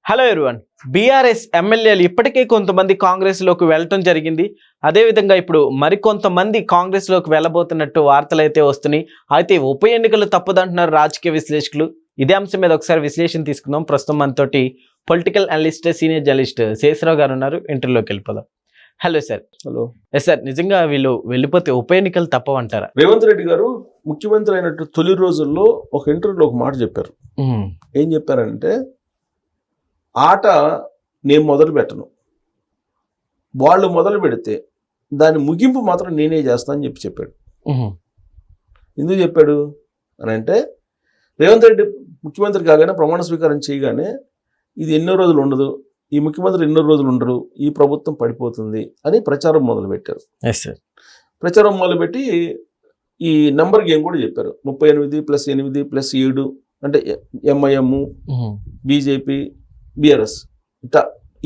Hello everyone. BRS ఎమ్మెల్యేలు ఇప్పటికే కొంతమంది కాంగ్రెస్లోకి వెళ్ళటం జరిగింది. అదేవిధంగా ఇప్పుడు మరికొంతమంది కాంగ్రెస్లోకి వెళ్ళబోతున్నట్టు వార్తలు అయితే వస్తున్నాయి. అయితే ఉప ఎన్నికలు తప్పదంటున్నారు రాజకీయ విశ్లేషకులు. ఇదే అంశం మీద ఒకసారి విశ్లేషణ తీసుకుందాం. ప్రస్తుతం మనతోటి political analyst, senior journalist Sesharao గారు ఉన్నారు. ఇంటర్వ్యూలోకి వెళ్ళిపోదాం. Hello sir. Hello. Yes sir, నిజంగా వీళ్ళు వెళ్ళిపోతే ఉప ఎన్నికలు తప్పవంటారా? రేవంత్ రెడ్డి గారు ముఖ్యమంత్రి అయినట్టు తొలి రోజుల్లో ఒక ఇంటర్వ్యూలో ఒక మాట చెప్పారు. ఏం చెప్పారంటే, ఆట నేను మొదలు పెట్టను, వాళ్ళు మొదలు పెడితే దాని ముగింపు మాత్రం నేనే చేస్తానని చెప్పాడు. ఎందుకు చెప్పాడు అని అంటే, రేవంత్ రెడ్డి ముఖ్యమంత్రి కాగానే ప్రమాణ స్వీకారం చేయగానే ఇది ఎన్నో రోజులు ఉండదు, ఈ ముఖ్యమంత్రి ఎన్నో రోజులు ఉండరు, ఈ ప్రభుత్వం పడిపోతుంది అని ప్రచారం మొదలుపెట్టారు. ప్రచారం మొదలుపెట్టి ఈ నెంబర్ గేమ్ కూడా చెప్పారు. 38 + 8 + 7 అంటే ఎంఐఎం, బీజేపీ, బీఆర్ఎస్ ఇట్లా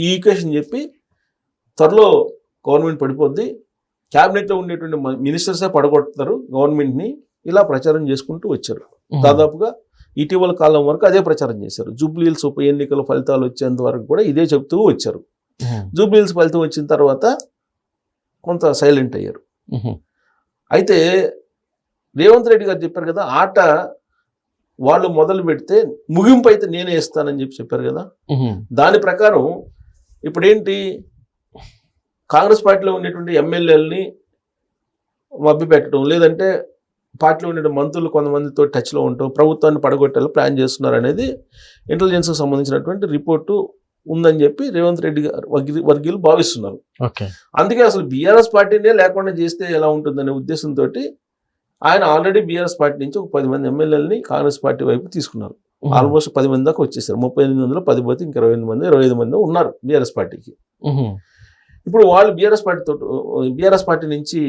ఈ ఈక్వేషన్ చెప్పి త్వరలో గవర్నమెంట్ పడిపోద్ది, క్యాబినెట్లో ఉండేటువంటి మినిస్టర్సే పడగొడతారు గవర్నమెంట్ని, ఇలా ప్రచారం చేసుకుంటూ వచ్చారు. దాదాపుగా ఇటీవల కాలం వరకు అదే ప్రచారం చేశారు. జూబ్లీహిల్స్ ఉప ఎన్నికల ఫలితాలు వచ్చేంత వరకు కూడా ఇదే చెప్తూ వచ్చారు. జూబ్లీహిల్స్ ఫలితం వచ్చిన తర్వాత కొంత సైలెంట్ అయ్యారు. అయితే రేవంత్ రెడ్డి గారు చెప్పారు కదా, ఆట వాళ్ళు మొదలు పెడితే ముగింపు అయితే నేనే ఇస్తానని చెప్పారు కదా. దాని ప్రకారం ఇప్పుడేంటి, కాంగ్రెస్ పార్టీలో ఉండేటువంటి ఎమ్మెల్యేలని మభ్యపెట్టడం, లేదంటే పార్టీలో ఉండే మంత్రులు కొంతమందితో టచ్లో ఉంటాం, ప్రభుత్వాన్ని పడగొట్టాలి ప్లాన్ చేస్తున్నారు అనేది ఇంటెలిజెన్స్కి సంబంధించినటువంటి రిపోర్టు ఉందని చెప్పి రేవంత్ రెడ్డి గారు వర్గీయులు భావిస్తున్నారు. అందుకే అసలు బీఆర్ఎస్ పార్టీనే లేకుండా చేస్తే ఎలా ఉంటుందనే ఉద్దేశంతో ఆయన ఆల్రెడీ బీఆర్ఎస్ పార్టీ నుంచి ఒక 10 మంది ఎమ్మెల్యేలని కాంగ్రెస్ పార్టీ వైపు తీసుకున్నారు. ఆల్మోస్ట్ 10 మంది దాకా వచ్చేసారు. 38 మందిలో 10 పోతే ఇంకా 25 మంది ఉన్నారు బీఆర్ఎస్ పార్టీకి. ఇప్పుడు వాళ్ళు బీఆర్ఎస్ పార్టీ నుంచి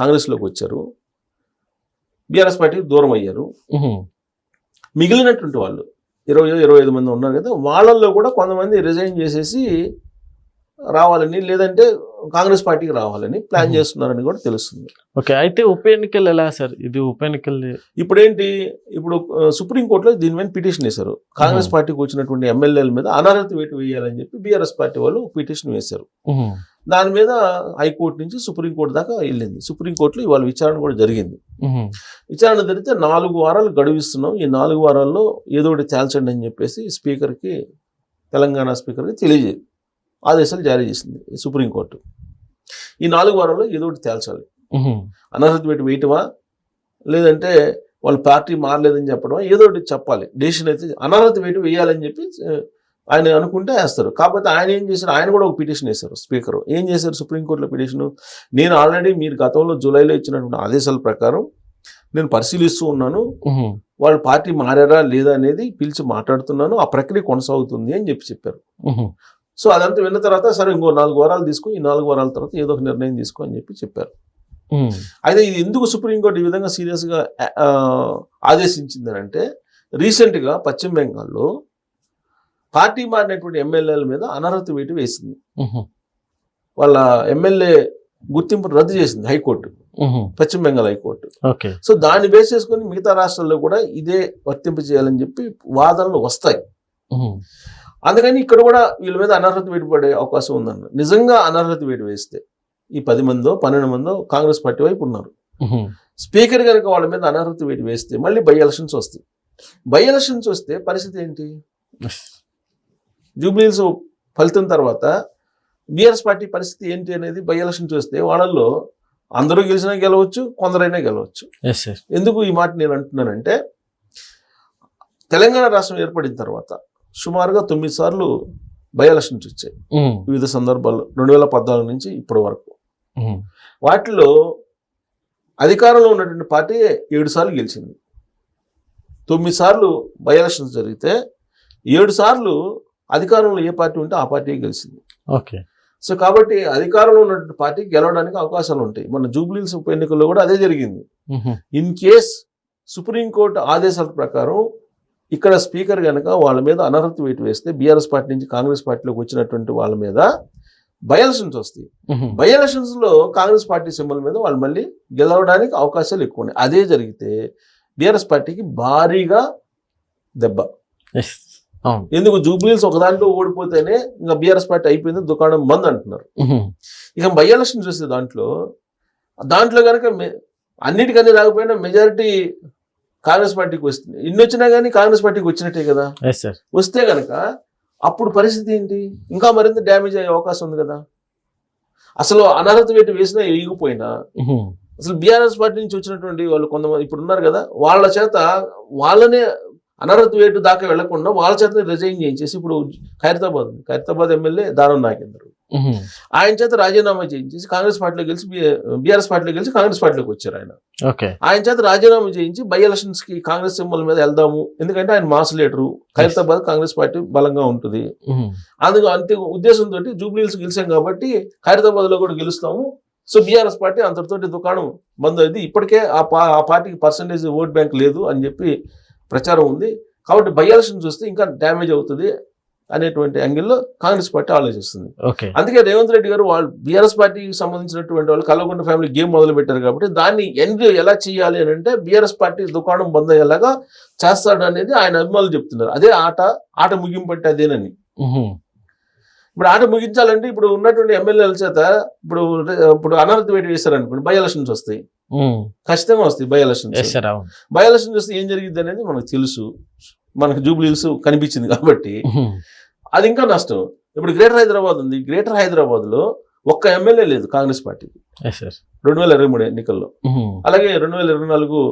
కాంగ్రెస్లోకి వచ్చారు, బీఆర్ఎస్ పార్టీకి దూరం అయ్యారు. మిగిలినటువంటి వాళ్ళు 20-25 మంది ఉన్నారు కదా, వాళ్ళల్లో కూడా కొంతమంది రిజైన్ చేసేసి రావాలని, లేదంటే కాంగ్రెస్ పార్టీకి రావాలని ప్లాన్ చేస్తున్నారని కూడా తెలుస్తుంది. ఓకే, అయితే ఉప ఎన్నికలు ఎలా సార్? ఇది ఉప ఎన్నికలు ఇప్పుడు సుప్రీంకోర్టులో దీని మీద పిటిషన్ వేశారు. కాంగ్రెస్ పార్టీకి వచ్చినటువంటి ఎమ్మెల్యేల మీద అనర్హత వేటు వేయాలని చెప్పి బీఆర్ఎస్ పార్టీ వాళ్ళు పిటిషన్ వేశారు. దాని మీద హైకోర్టు నుంచి సుప్రీంకోర్టు దాకా వెళ్ళింది. సుప్రీంకోర్టులో ఇవాళ విచారణ కూడా జరిగింది. విచారణ జరిగితే 4 వారాలు గడువిస్తున్నాం, ఈ 4 వారాల్లో ఏదో ఒకటి తేల్చండి అని చెప్పేసి స్పీకర్కి, తెలంగాణ స్పీకర్కి ఆదేశాలు జారీ చేసింది సుప్రీంకోర్టు. ఈ 4 వారాల్లో ఏదో ఒకటి తేల్చాలి. అనర్హత వేటు వేయటమా, లేదంటే వాళ్ళు పార్టీ మారలేదని చెప్పడమా, ఏదో ఒకటి చెప్పాలి. డెసిషన్ అయితే అనర్హత వేటు వేయాలని చెప్పి ఆయన అనుకుంటే వేస్తారు. కాకపోతే ఆయన ఏం చేశారు, ఆయన కూడా ఒక పిటిషన్ వేశారు. స్పీకర్ ఏం చేశారు సుప్రీంకోర్టులో పిటిషను, నేను ఆల్రెడీ మీరు గతంలో జూలైలో ఇచ్చినటువంటి ఆదేశాల ప్రకారం నేను పరిశీలిస్తూ ఉన్నాను, వాళ్ళు పార్టీ మారారా లేదా అనేది పిలిచి మాట్లాడుతున్నాను, ఆ ప్రక్రియ కొనసాగుతుంది అని చెప్పారు. సో అదంతా విన్న తర్వాత సరే ఇంకో 4 వారాలు తీసుకో, ఈ 4 వారాల తర్వాత ఏదో ఒక నిర్ణయం తీసుకో అని చెప్పారు. అయితే ఇది ఎందుకు సుప్రీంకోర్టు ఈ విధంగా సీరియస్గా ఆదేశించిందని అంటే, రీసెంట్గా పశ్చిమ బెంగాల్లో పార్టీ మారినటువంటి ఎమ్మెల్యేల మీద అనర్హత వేటు వేసింది. వాళ్ళ ఎమ్మెల్యే గుర్తింపును రద్దు చేసింది హైకోర్టు, పశ్చిమ బెంగాల్ హైకోర్టు. సో దాన్ని బేస్ చేసుకొని మిగతా రాష్ట్రాల్లో కూడా ఇదే వర్తింప చేయాలని చెప్పి వాదనలు వస్తాయి. అందుకని ఇక్కడ కూడా వీళ్ళ మీద అనర్హత వేటు పడే అవకాశం ఉందన్న. నిజంగా అనర్హత వేటు వేస్తే ఈ 10 మందో 12 మందో కాంగ్రెస్ పార్టీ వైపు ఉన్నారు. స్పీకర్ కనుక వాళ్ళ మీద అనర్హత వేటు వేస్తే మళ్ళీ బై ఎలక్షన్స్ వస్తాయి. బై ఎలక్షన్స్ వస్తే పరిస్థితి ఏంటి, జూబ్లీహిల్స్ ఫలితం తర్వాత బీఆర్ఎస్ పార్టీ పరిస్థితి ఏంటి అనేది బై ఎలక్షన్స్ వస్తే వాళ్ళల్లో అందరూ గెలిచినా గెలవచ్చు, కొందరైనా గెలవచ్చు. ఎందుకు ఈ మాట నేను అంటున్నానంటే, తెలంగాణ రాష్ట్రం ఏర్పడిన తర్వాత సుమారుగా 9 సార్లు బై ఎలక్షన్స్ వచ్చాయి వివిధ సందర్భాల్లో, 2014 నుంచి ఇప్పటి వరకు. వాటిలో అధికారంలో ఉన్నటువంటి పార్టీ 7 సార్లు గెలిచింది. 9 సార్లు బై ఎలక్షన్స్ జరిగితే 7 సార్లు అధికారంలో ఏ పార్టీ ఉంటే ఆ పార్టీ గెలిచింది. సో కాబట్టి అధికారంలో ఉన్నటువంటి పార్టీ గెలవడానికి అవకాశాలు ఉంటాయి. మన జూబ్లీహిల్స్ ఉప ఎన్నికల్లో కూడా అదే జరిగింది. ఇన్ కేస్ సుప్రీంకోర్టు ఆదేశాల ప్రకారం ఇక్కడ స్పీకర్ కనుక వాళ్ళ మీద అనర్హత వేటు వేస్తే, బీఆర్ఎస్ పార్టీ నుంచి కాంగ్రెస్ పార్టీలోకి వచ్చినటువంటి వాళ్ళ మీద బై ఎలక్షన్స్ వస్తాయి. బై ఎలక్షన్స్ లో కాంగ్రెస్ పార్టీ సింబల్ మీద వాళ్ళు మళ్ళీ గెలవడానికి అవకాశాలు ఎక్కువ ఉన్నాయి. అదే జరిగితే బీఆర్ఎస్ పార్టీకి భారీగా దెబ్బ. అవును. ఎందుకు జూబ్లీస్ ఒక దాంట్లో ఓడిపోతేనే ఇంకా బీఆర్ఎస్ పార్టీ అయిపోయింది, దుకాణం బంద్ అంటున్నారు. ఇక బై ఎలక్షన్ చూస్తే దాంట్లో కనుక అన్నిటికన్నీ రాకపోయినా మెజారిటీ కాంగ్రెస్ పార్టీకి వస్తుంది. ఇన్ని వచ్చినా కానీ కాంగ్రెస్ పార్టీకి వచ్చినట్టే కదా. వస్తే కనుక అప్పుడు పరిస్థితి ఏంటి, ఇంకా మరింత డ్యామేజ్ అయ్యే అవకాశం ఉంది కదా. అసలు అనర్హత వేటు వేసినా వేయకపోయినా అసలు బీఆర్ఎస్ పార్టీ నుంచి వచ్చినటువంటి వాళ్ళు కొంతమంది ఇప్పుడు ఉన్నారు కదా, వాళ్ళ చేత వాళ్ళనే అనర్హత వేటు దాకా వెళ్లకుండా వాళ్ళ చేత రిజైన్ చేయించేసి ఇప్పుడు ఖైరతాబాద్ ఎమ్మెల్యే దానం నాగేందర్ ఆయన చేత రాజీనామా చేయించేసి కాంగ్రెస్ పార్టీలో గెలిచి బీఆర్ఎస్ పార్టీలో గెలిచి కాంగ్రెస్ పార్టీలోకి వచ్చారు. ఆయన చేత రాజీనామా చేయించి బై ఎలక్షన్స్ కి కాంగ్రెస్ సింబల్ మీద వెళ్దాము, ఎందుకంటే ఆయన mass leader, Khairatabad Congress party బలంగా ఉంటుంది, అందుకు అంతే ఉద్దేశంతో జూబ్లీహిల్స్ గెలిచాం కాబట్టి ఖైరతాబాద్ లో కూడా గెలుస్తాము, సో బీఆర్ఎస్ పార్టీ అంతటితోటి దుకాణం బంద్ అయింది, ఇప్పటికే ఆ పార్టీకి పర్సంటేజ్ ఓట్ బ్యాంక్ లేదు అని చెప్పి ప్రచారం ఉంది, కాబట్టి బై ఎలక్షన్ చూస్తే ఇంకా డ్యామేజ్ అవుతుంది అనేటువంటి యాంగిల్లో కాంగ్రెస్ పార్టీ ఆలోచిస్తుంది. అందుకే రేవంత్ రెడ్డి గారు వాళ్ళు బీఆర్ఎస్ పార్టీకి సంబంధించినటువంటి వాళ్ళు కల్వకుంట్ల ఫ్యామిలీ గేమ్ మొదలు పెట్టారు కాబట్టి దాన్ని ఎండ్ ఎలా చేయాలి అని అంటే బీఆర్ఎస్ పార్టీ దుకాణం బంద్ అయ్యేలాగా చేస్తాడు అనేది ఆయన అభిమానులు చెప్తున్నారు. అదే ఆట ముగింపు అంటే అదేనని. ఇప్పుడు ఆట ముగించాలంటే ఇప్పుడు ఉన్నటువంటి ఎమ్మెల్యేల చేత ఇప్పుడు అనర్హత వేటు వేశారనుకోండి, బై ఎలక్షన్స్ వస్తాయి, ఖచ్చితంగా వస్తాయి బై ఎలక్షన్స్. బై ఎలక్షన్స్ వస్తే ఏం జరిగింది అనేది మనకు తెలుసు, మనకు జూబ్లీహిల్స్ కనిపించింది కాబట్టి అది ఇంకా నష్టం. ఇప్పుడు గ్రేటర్ హైదరాబాద్ ఉంది, గ్రేటర్ హైదరాబాద్ లో ఒక్క ఎమ్మెల్యే లేదు కాంగ్రెస్ పార్టీకి 2023 ఎన్నికల్లో. అలాగే 2024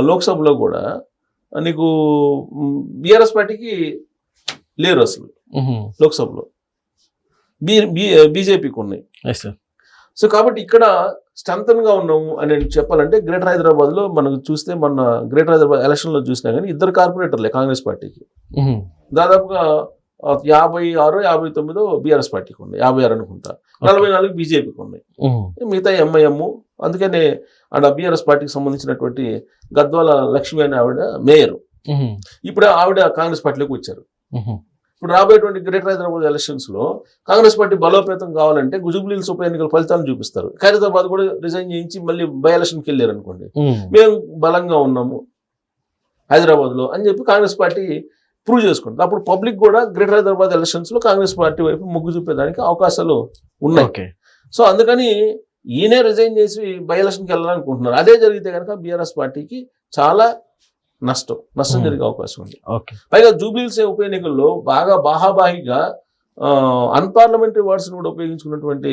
లోక్సభలో కూడా నీకు బీఆర్ఎస్ పార్టీకి లేరు అసలు లోక్సభలో, బీజేపీకి ఉన్నాయి. సో కాబట్టి ఇక్కడ స్ట్రెంథన్ గా ఉన్నాము అని చెప్పాలంటే గ్రేటర్ హైదరాబాద్ లో మనకు చూస్తే మన గ్రేటర్ హైదరాబాద్ ఎలక్షన్ లో చూసినా కానీ 2 కార్పొరేటర్లే కాంగ్రెస్ పార్టీకి, దాదాపుగా 56-59 బీఆర్ఎస్ పార్టీకి ఉన్నాయి, 56 అనుకుంటా, 44 బీజేపీకి ఉన్నాయి, మిగతా ఎంఐఎం. అందుకనే ఆడ బీఆర్ఎస్ పార్టీకి సంబంధించినటువంటి గద్వాల లక్ష్మి అనే ఆవిడ మేయర్, ఇప్పుడు ఆవిడ కాంగ్రెస్ పార్టీలోకి వచ్చారు. ఇప్పుడు రాబోయేటువంటి గ్రేటర్ హైదరాబాద్ ఎలక్షన్స్ లో కాంగ్రెస్ పార్టీ బలోపేతం కావాలంటే జూబ్లీహిల్స్ ఉప ఎన్నికల ఫలితాలను చూపిస్తారు. ఖైరతాబాద్ కూడా రిజైన్ చేయించి మళ్ళీ బై ఎలక్షన్కి వెళ్ళారు అనుకోండి, మేము బలంగా ఉన్నాము హైదరాబాద్ లో అని చెప్పి కాంగ్రెస్ పార్టీ ప్రూవ్ చేసుకుంటుంది. అప్పుడు పబ్లిక్ కూడా గ్రేటర్ హైదరాబాద్ ఎలక్షన్స్ లో కాంగ్రెస్ పార్టీ వైపు మొగ్గు చూపేదానికి అవకాశాలు ఉన్నాయి. సో అందుకని ఈయనే రిజైన్ చేసి బై ఎలక్షన్కి వెళ్ళాలనుకుంటున్నారు. అదే జరిగితే కనుక బీఆర్ఎస్ పార్టీకి చాలా నష్టం జరిగే అవకాశం ఉంది. పైగా జూబ్లీహిల్స్ ఉప ఎన్నికల్లో బాహాబాహిగా అన్పార్లమెంటరీ వర్డ్స్ కూడా ఉపయోగించుకున్నటువంటి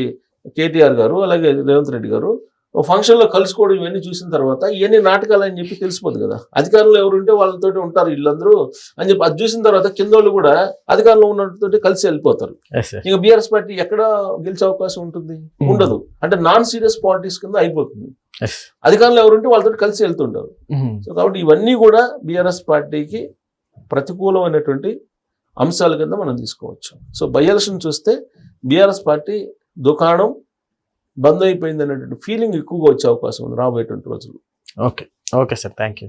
కేటీఆర్ గారు అలాగే రేవంత్ రెడ్డి గారు ఫంక్షన్ లో కలుసుకోవడం ఇవన్నీ చూసిన తర్వాత ఇవన్నీ నాటకాలు అని చెప్పి తెలిసిపోదు కదా, అధికారంలో ఎవరు ఉంటే వాళ్ళతో ఉంటారు వీళ్ళందరూ అని చెప్పి అది చూసిన తర్వాత కింద వాళ్ళు కూడా అధికారంలో ఉన్నతో కలిసి వెళ్ళిపోతారు. ఇంకా బీఆర్ఎస్ పార్టీ ఎక్కడ గెలిచే అవకాశం ఉంటుంది, ఉండదు. అంటే నాన్ సీరియస్ పాలిటిక్స్ కింద అయిపోతుంది. అధికారంలో ఎవరుంటే వాళ్ళతో కలిసి వెళ్తుంటారు. సో కాబట్టి ఇవన్నీ కూడా బీఆర్ఎస్ పార్టీకి ప్రతికూలమైనటువంటి అంశాల కింద మనం తీసుకోవచ్చు. సో బై ఎలక్షన్ చూస్తే బీఆర్ఎస్ పార్టీ దుకాణం బంద్ అయిపోయింది అనేటువంటి ఫీలింగ్ ఎక్కువగా వచ్చే అవకాశం ఉంది రాబోయేటువంటి రోజుల్లో. Okay sir, thank you.